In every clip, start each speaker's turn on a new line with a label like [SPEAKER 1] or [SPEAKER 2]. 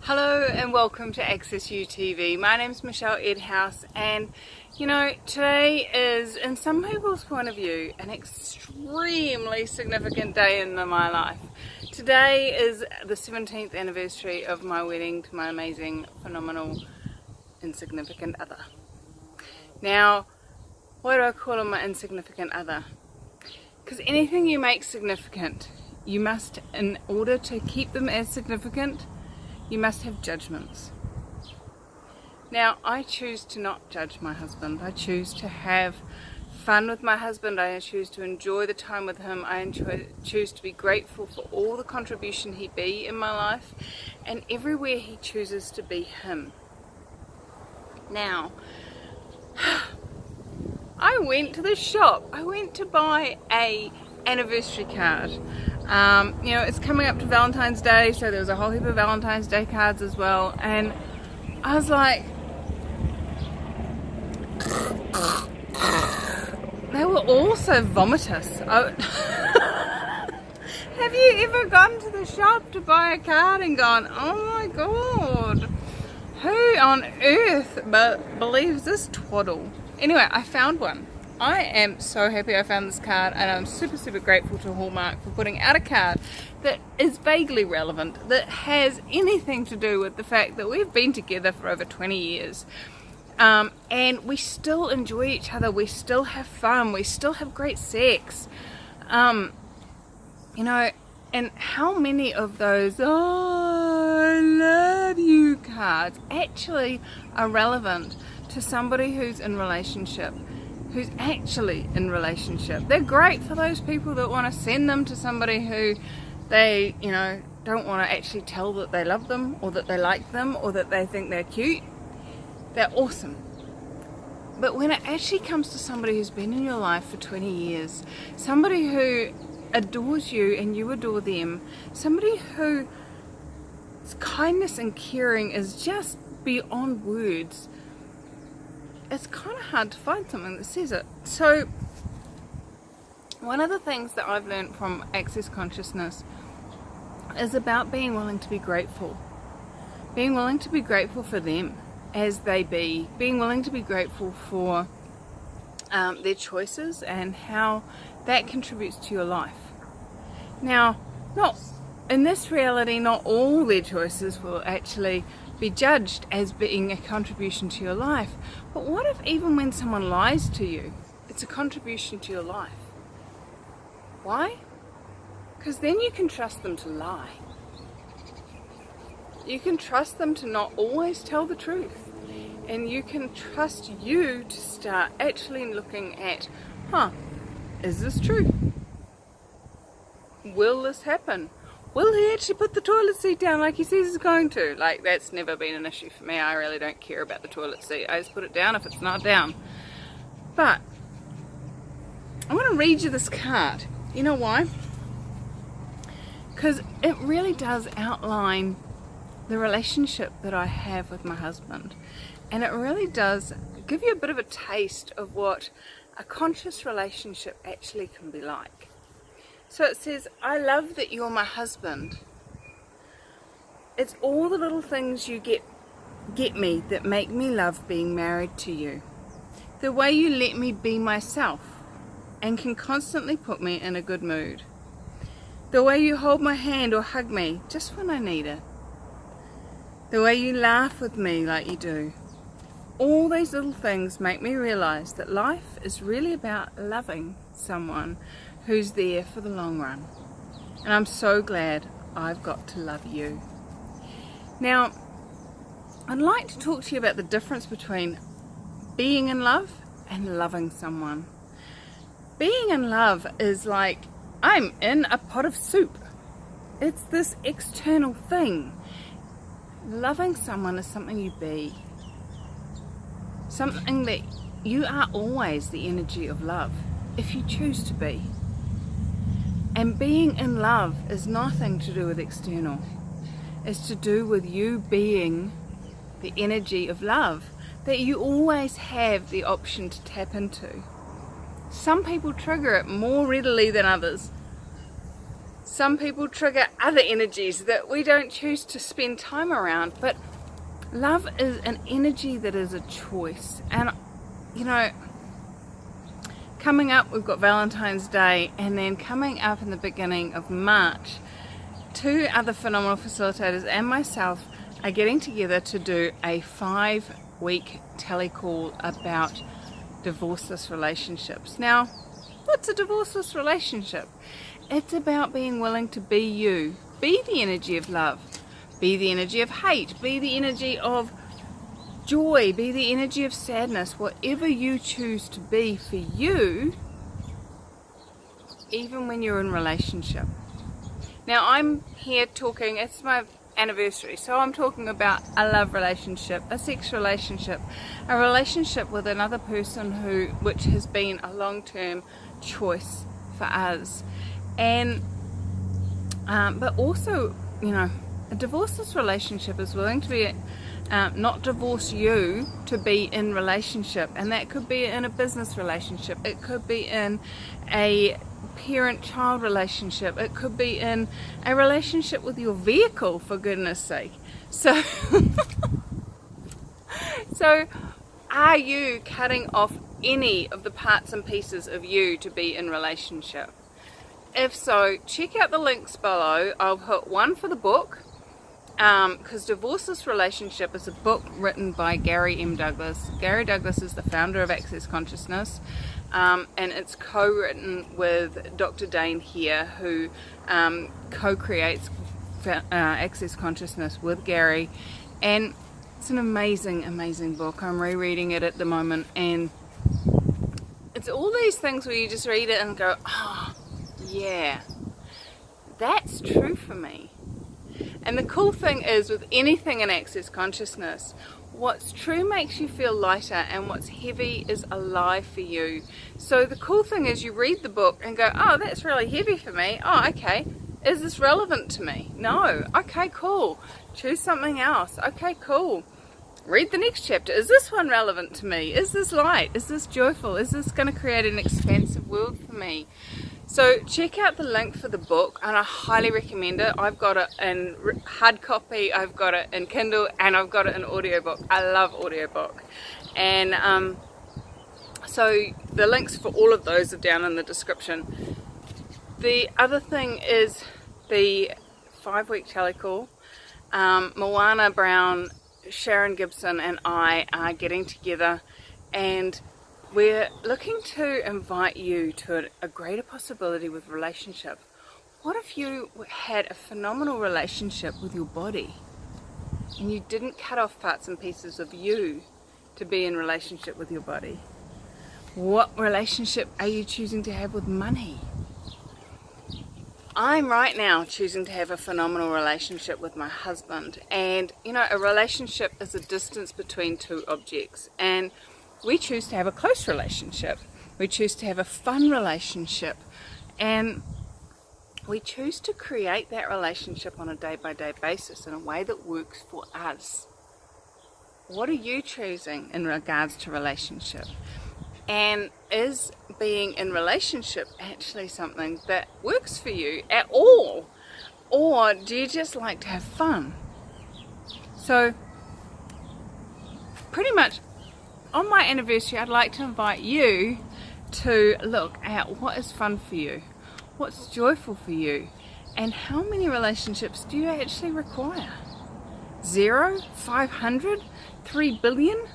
[SPEAKER 1] Hello and welcome to Access UTV. My name's Michelle Edhouse, and you know, today is, in some people's point of view, an extremely significant day in my life. Today is the 17th anniversary of my wedding to my amazing, phenomenal, insignificant other. Now, why do I call him my insignificant other? Because anything you make significant, you must, in order to keep them as significant, you must have judgments. Now, I choose to not judge my husband. I choose to have fun with my husband. I choose to enjoy the time with him. I choose to be grateful for all the contribution he be in my life, and everywhere he chooses to be him. Now, I went to the shop. I went to buy a anniversary card. You know, it's coming up to Valentine's Day, so there was a whole heap of Valentine's Day cards as well, and I was like, they were all so vomitous. Have you ever gone to the shop to buy a card and gone, oh my god, who on earth believes this twaddle? Anyway, I found one. I am so happy I found this card, and I'm super grateful to Hallmark for putting out a card that is vaguely relevant, that has anything to do with the fact that we've been together for over 20 years, and we still enjoy each other, we still have fun, we still have great sex, you know, and how many of those "oh, I love you" cards actually are relevant to somebody who's in relationship, who's actually in relationship. They're great for those people that want to send them to somebody who they, you know, don't want to actually tell that they love them, or that they like them, or that they think they're cute. They're awesome. But when it actually comes to somebody who's been in your life for 20 years, somebody who adores you and you adore them, somebody whose kindness and caring is just beyond words, it's kind of hard to find something that says it. So one of the things that I've learned from Access Consciousness is about being willing to be grateful. Being willing to be grateful for them as they be. Being willing to be grateful for their choices and how that contributes to your life. Now, not in this reality, not all their choices will actually be judged as being a contribution to your life. But what if even when someone lies to you, it's a contribution to your life? Why? Because then you can trust them to lie. You can trust them to not always tell the truth. And you can trust you to start actually looking at, is this true? Will this happen? Will he actually put the toilet seat down like he says he's going to? Like, that's never been an issue for me. I really don't care about the toilet seat. I just put it down if it's not down. But I want to read you this card. You know why? Because it really does outline the relationship that I have with my husband. And it really does give you a bit of a taste of what a conscious relationship actually can be like. So it says, I love that you're my husband. It's all the little things you get me that make me love being married to you. The way you let me be myself and can constantly put me in a good mood. The way you hold my hand or hug me just when I need it. The way you laugh with me like you do. All these little things make me realize that life is really about loving someone who's there for the long run. And I'm so glad I've got to love you. Now, I'd like to talk to you about the difference between being in love and loving someone. Being in love is like, I'm in a pot of soup. It's this external thing. Loving someone is something you be. Something that you are always the energy of love, if you choose to be. And being in love is nothing to do with external. It's to do with you being the energy of love that you always have the option to tap into. Some people trigger it more readily than others. Some people trigger other energies that we don't choose to spend time around. But love is an energy that is a choice. And, you know, coming up, we've got Valentine's Day, and then coming up in the beginning of March, 2 other phenomenal facilitators and myself are getting together to do a 5-week telecall about divorceless relationships. Now, what's a divorceless relationship? It's about being willing to be you, be the energy of love, be the energy of hate, be the energy of joy, be the energy of sadness, whatever you choose to be for you, even when you're in relationship. Now, I'm here talking, it's my anniversary, so I'm talking about a love relationship, a sex relationship, a relationship with another person which has been a long-term choice for us. And but also, you know, a divorceless relationship is willing to be not divorce you to be in relationship, and that could be in a business relationship, it could be in a parent-child relationship, it could be in a relationship with your vehicle, for goodness sake. So so are you cutting off any of the parts and pieces of you to be in relationship? If so, check out the links below. I'll put one for the book, because Divorceless Relationship is a book written by Gary M. Douglas. Gary Douglas is the founder of Access Consciousness, and it's co-written with Dr. Dane here, who co-creates Access Consciousness with Gary, and it's an amazing, amazing book. I'm rereading it at the moment, and it's all these things where you just read it and go, oh, yeah, that's true for me. And the cool thing is, with anything in Access Consciousness, what's true makes you feel lighter, and what's heavy is alive for you. So the cool thing is, you read the book and go, oh, that's really heavy for me. Oh, okay. Is this relevant to me? No. Okay, cool. Choose something else. Okay, cool. Read the next chapter. Is this one relevant to me? Is this light? Is this joyful? Is this going to create an expansive world for me? So check out the link for the book, and I highly recommend it. I've got it in hard copy, I've got it in Kindle, and I've got it in audiobook. I love audiobook. And so the links for all of those are down in the description. The other thing is the 5-week telecall. Moana Brown, Sharon Gibson and I are getting together, and we're looking to invite you to a greater possibility with relationship. What if you had a phenomenal relationship with your body, and you didn't cut off parts and pieces of you to be in relationship with your body? What relationship are you choosing to have with money? I'm right now choosing to have a phenomenal relationship with my husband, and you know, a relationship is a distance between two objects, and we choose to have a close relationship. We choose to have a fun relationship, and we choose to create that relationship on a day-by-day basis in a way that works for us. What are you choosing in regards to relationship? And is being in relationship actually something that works for you at all? Or do you just like to have fun? So pretty much on my anniversary, I'd like to invite you to look at what is fun for you, what's joyful for you, and how many relationships do you actually require? 0? 500? 3 billion?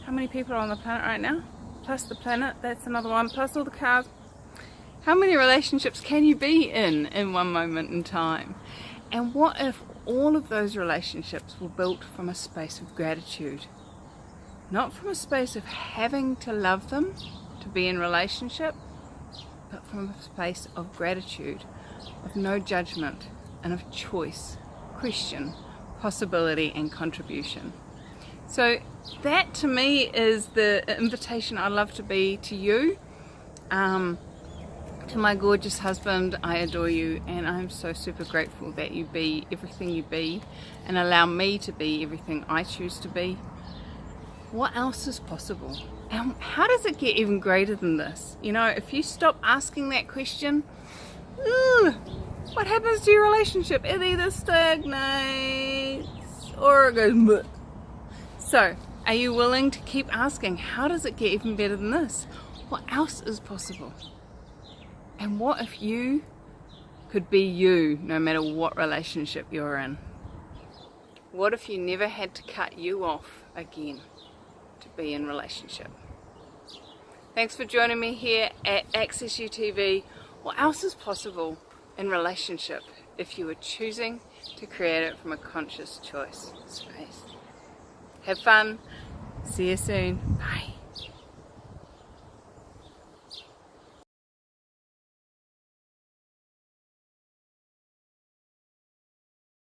[SPEAKER 1] How many people are on the planet right now? Plus the planet, that's another one, plus all the cars. How many relationships can you be in one moment in time? And what if all of those relationships were built from a space of gratitude? Not from a space of having to love them to be in relationship, but from a space of gratitude, of no judgment, and of choice, question, possibility, and contribution. So that to me is the invitation I'd love to be to you. To my gorgeous husband, I adore you, and I'm so super grateful that you be everything you be and allow me to be everything I choose to be. What else is possible? And how does it get even greater than this? You know, if you stop asking that question, ugh, what happens to your relationship? It either stagnates or it goes bleh. So, are you willing to keep asking, how does it get even better than this? What else is possible? And what if you could be you no matter what relationship you're in? What if you never had to cut you off again to be in relationship? Thanks for joining me here at Access UTV. What else is possible in relationship if you were choosing to create it from a conscious choice space? Have fun. See you soon. Bye.